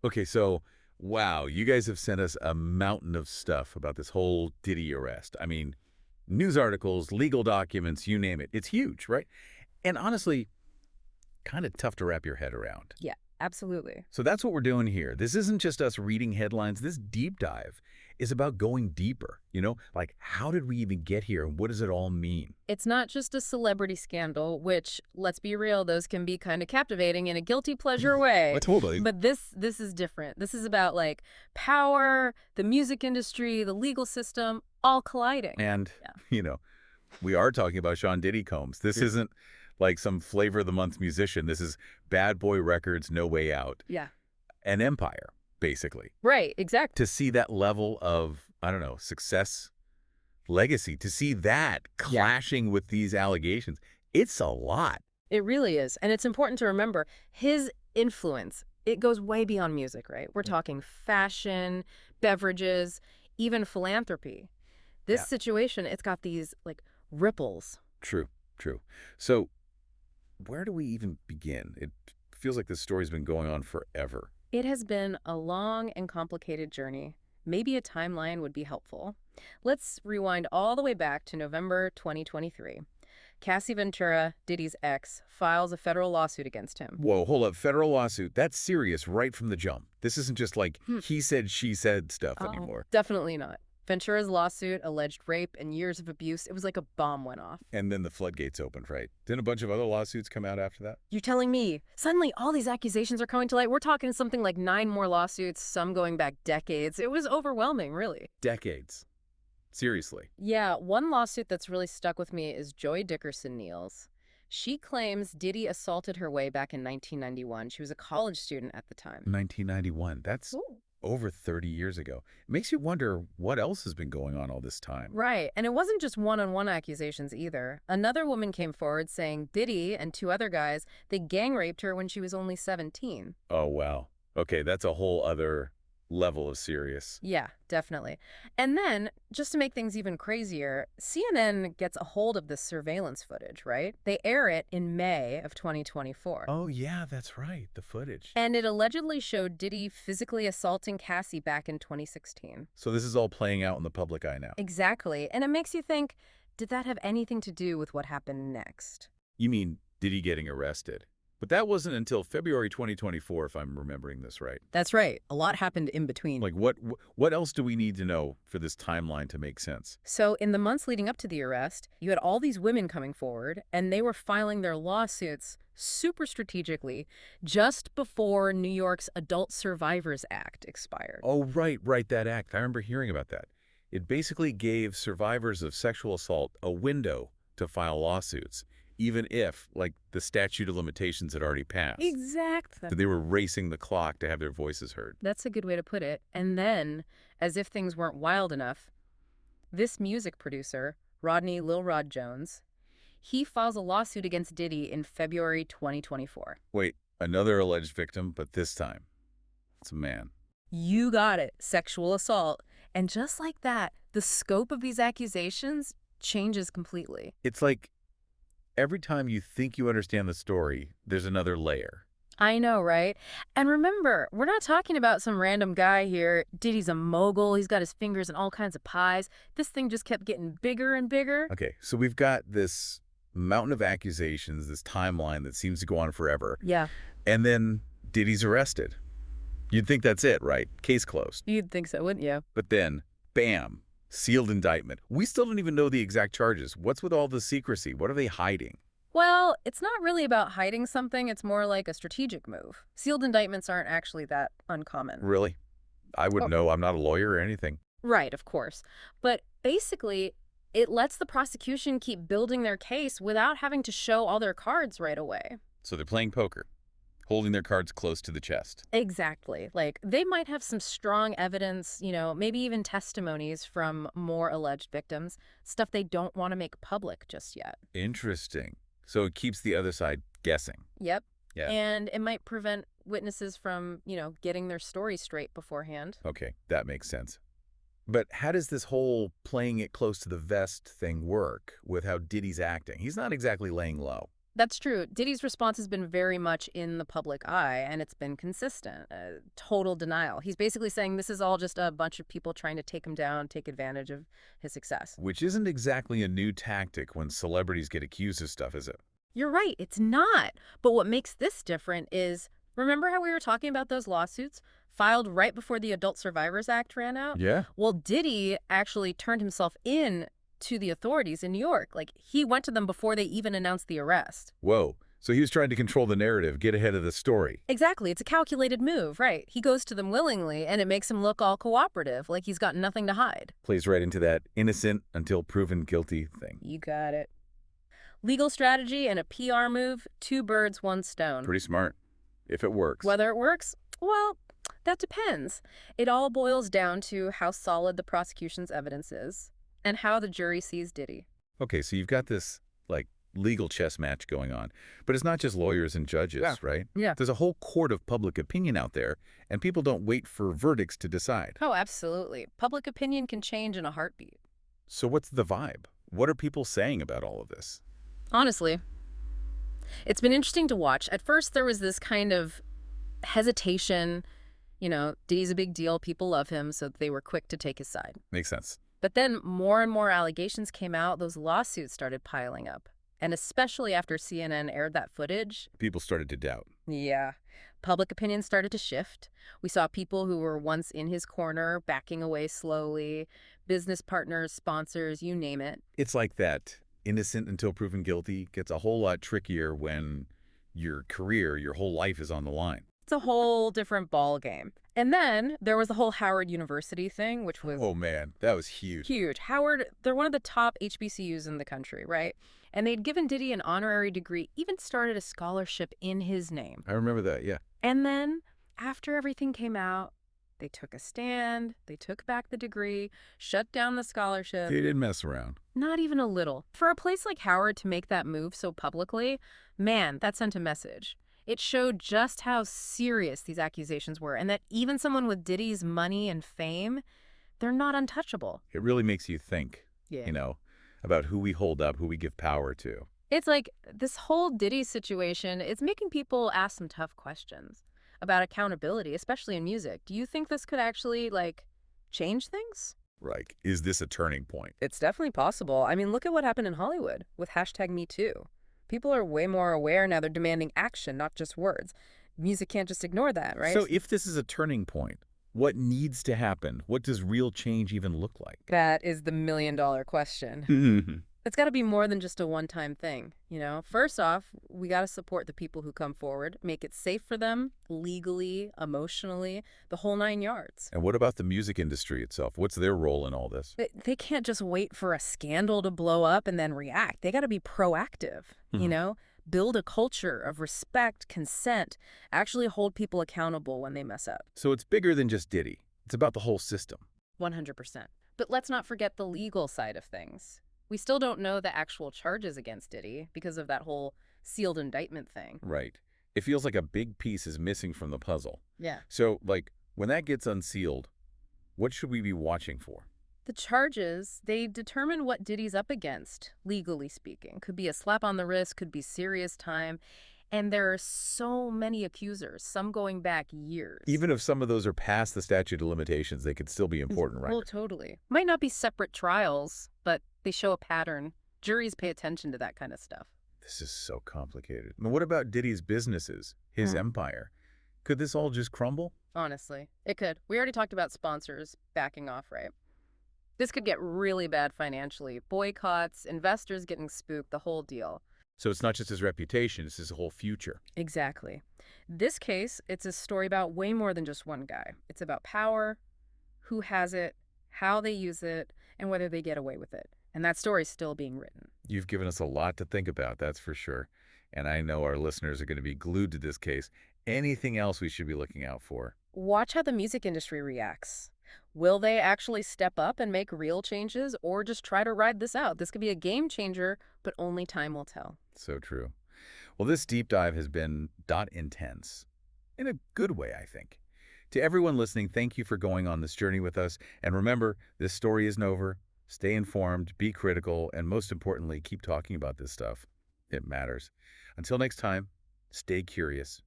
Okay, so, wow, you guys have sent us a mountain of stuff about this whole Diddy arrest. I mean, news articles, legal documents, you name it. It's huge, right? And honestly, kind of tough to wrap your head around. Yeah, absolutely. So that's what we're doing here. This isn't just us reading headlines. This deep dive is about going deeper, Like, how did we even get here and what does it all mean? It's not just a celebrity scandal, which, let's be real, those can be kind of captivating in a guilty pleasure way. Totally. But this is different. This is about like power, the music industry, the legal system, all colliding. And, Yeah. you know, we are talking about Sean Diddy Combs. This isn't like some flavor of the month musician. This is Bad Boy Records, No Way Out. Yeah. An empire, basically. Right, exactly. To see that level of, I don't know, success, legacy, to see that clashing with these allegations, it's a lot. It really is. And it's important to remember his influence, it goes way beyond music, right? We're talking fashion, beverages, even philanthropy. This Yeah. situation, it's got these like ripples. True, true. So where do we even begin? It feels like this story's been going on forever. It has been a long and complicated journey. Maybe a timeline would be helpful. Let's rewind all the way back to November 2023. Cassie Ventura, Diddy's ex, files a federal lawsuit against him. Whoa, hold up. Federal lawsuit. That's serious right from the jump. This isn't just like he said, she said stuff anymore. Definitely not. Ventura's lawsuit alleged rape and years of abuse. It was like a bomb went off. And then the floodgates opened, right? Didn't a bunch of other lawsuits come out after that? You're telling me suddenly all these accusations are coming to light? We're talking something like 9 more lawsuits, some going back decades. It was overwhelming, really. Decades. Seriously. Yeah, one lawsuit that's really stuck with me is Joy Dickerson-Neal's. She claims Diddy assaulted her way back in 1991. She was a college student at the time. 1991. That's over 30 years ago. It makes you wonder what else has been going on all this time. Right, and it wasn't just one-on-one accusations either. Another woman came forward saying Diddy and 2 other guys, they gang raped her when she was only 17. Oh, wow. Okay, that's a whole other level of serious. Yeah, definitely. And then, just to make things even crazier, CNN gets a hold of this surveillance footage, right? They air it in May of 2024. Oh, yeah, that's right. The footage. And it allegedly showed Diddy physically assaulting Cassie back in 2016. So this is all playing out in the public eye now. Exactly. And it makes you think, did that have anything to do with what happened next? You mean Diddy getting arrested? But that wasn't until February 2024, if I'm remembering this right. That's right. A lot happened in between. Like, what else do we need to know for this timeline to make sense? So in the months leading up to the arrest, you had all these women coming forward, and they were filing their lawsuits super strategically just before New York's Adult Survivors Act expired. Oh, right, that act. I remember hearing about that. It basically gave survivors of sexual assault a window to file lawsuits, even if, like, the statute of limitations had already passed. Exactly. So they were racing the clock to have their voices heard. That's a good way to put it. And then, as if things weren't wild enough, this music producer, Rodney Lil Rod Jones, he files a lawsuit against Diddy in February 2024. Wait, another alleged victim, but this time, it's a man. You got it. Sexual assault. And just like that, the scope of these accusations changes completely. It's like every time you think you understand the story, there's another layer. I know, right? And remember, we're not talking about some random guy here. Diddy's a mogul. He's got his fingers in all kinds of pies. This thing just kept getting bigger and bigger. Okay, so we've got this mountain of accusations, this timeline that seems to go on forever. Yeah. And then Diddy's arrested. You'd think that's it, right? Case closed. You'd think so, wouldn't you? But then, bam, sealed indictment. We still don't even know the exact charges. What's with all the secrecy? What are they hiding? Well, it's not really about hiding something. It's more like a strategic move. Sealed indictments aren't actually that uncommon. Really? I wouldn't know. I'm not a lawyer or anything. Right, of course. But basically, it lets the prosecution keep building their case without having to show all their cards right away. So they're playing poker, holding their cards close to the chest. Exactly. Like, they might have some strong evidence, maybe even testimonies from more alleged victims, stuff they don't want to make public just yet. Interesting. So it keeps the other side guessing. Yep. Yeah. And it might prevent witnesses from, getting their story straight beforehand. Okay, that makes sense. But how does this whole playing it close to the vest thing work with how Diddy's acting? He's not exactly laying low. That's true. Diddy's response has been very much in the public eye, and it's been consistent. Total denial. He's basically saying this is all just a bunch of people trying to take him down, take advantage of his success. Which isn't exactly a new tactic when celebrities get accused of stuff, is it? You're right, it's not. But what makes this different is, remember how we were talking about those lawsuits filed right before the Adult Survivors Act ran out? Yeah. Well, Diddy actually turned himself in to the authorities in New York. Like, he went to them before they even announced the arrest. Whoa. So he was trying to control the narrative, get ahead of the story. Exactly. It's a calculated move, right? He goes to them willingly, and it makes him look all cooperative, like he's got nothing to hide. Plays right into that innocent until proven guilty thing. You got it. Legal strategy and a PR move, two birds, one stone. Pretty smart. If it works. Whether it works, well, that depends. It all boils down to how solid the prosecution's evidence is and how the jury sees Diddy. Okay, so you've got this, like, legal chess match going on. But it's not just lawyers and judges, Yeah. right? Yeah. There's a whole court of public opinion out there, and people don't wait for verdicts to decide. Oh, absolutely. Public opinion can change in a heartbeat. So what's the vibe? What are people saying about all of this? Honestly, it's been interesting to watch. At first, there was this kind of hesitation. Diddy's a big deal. People love him, so they were quick to take his side. Makes sense. But then more and more allegations came out. Those lawsuits started piling up. And especially after CNN aired that footage, People started to doubt. yeah, public opinion started to shift. We saw people who were once in his corner backing away slowly, business partners, sponsors, you name it. It's like that innocent until proven guilty gets a whole lot trickier when your career, your whole life is on the line. It's a whole different ball game. And then there was the whole Howard University thing, which was Oh man, that was huge. huge. Howard, they're one of the top HBCUs in the country, right? And they'd given Diddy an honorary degree, even started a scholarship in his name. I remember that, yeah. And then, after everything came out, they took a stand, they took back the degree, shut down the scholarship. They didn't mess around. Not even a little. For a place like Howard to make that move so publicly, man, that sent a message. It showed just how serious these accusations were, and that even someone with Diddy's money and fame, they're not untouchable. It really makes you think, Yeah. about who we hold up, who we give power to. It's like this whole Diddy situation, it's making people ask some tough questions about accountability, especially in music. Do you think this could actually, change things? Like, is this a turning point? It's definitely possible. I mean, look at what happened in Hollywood with #MeToo. People are way more aware now. They're demanding action, not just words. Music can't just ignore that, right? So if this is a turning point, what needs to happen? What does real change even look like? That is the million-dollar question. It's got to be more than just a one-time thing, First off, we got to support the people who come forward, make it safe for them, legally, emotionally, the whole 9 yards. And what about the music industry itself? What's their role in all this? They can't just wait for a scandal to blow up and then react. They got to be proactive, build a culture of respect, consent, actually hold people accountable when they mess up. So it's bigger than just Diddy. It's about the whole system. 100%. But let's not forget the legal side of things. We still don't know the actual charges against Diddy because of that whole sealed indictment thing. Right. It feels like a big piece is missing from the puzzle. Yeah. So, when that gets unsealed, what should we be watching for? The charges, they determine what Diddy's up against, legally speaking. Could be a slap on the wrist, could be serious time. And there are so many accusers, some going back years. Even if some of those are past the statute of limitations, they could still be important, right? Well, totally. Might not be separate trials, but they show a pattern. Juries pay attention to that kind of stuff. This is so complicated. I mean, what about Diddy's businesses, his empire? Could this all just crumble? Honestly, it could. We already talked about sponsors backing off, right? This could get really bad financially. Boycotts, investors getting spooked, the whole deal. So it's not just his reputation, it's his whole future. Exactly. This case, it's a story about way more than just one guy. It's about power, who has it, how they use it, and whether they get away with it. And that story's still being written. You've given us a lot to think about, that's for sure. And I know our listeners are going to be glued to this case. Anything else we should be looking out for? Watch how the music industry reacts. Will they actually step up and make real changes or just try to ride this out? This could be a game changer, but only time will tell. So true. Well, this deep dive has been intense. In a good way, I think. To everyone listening, thank you for going on this journey with us. And remember, this story isn't over. Stay informed, be critical, and most importantly, keep talking about this stuff. It matters. Until next time, stay curious.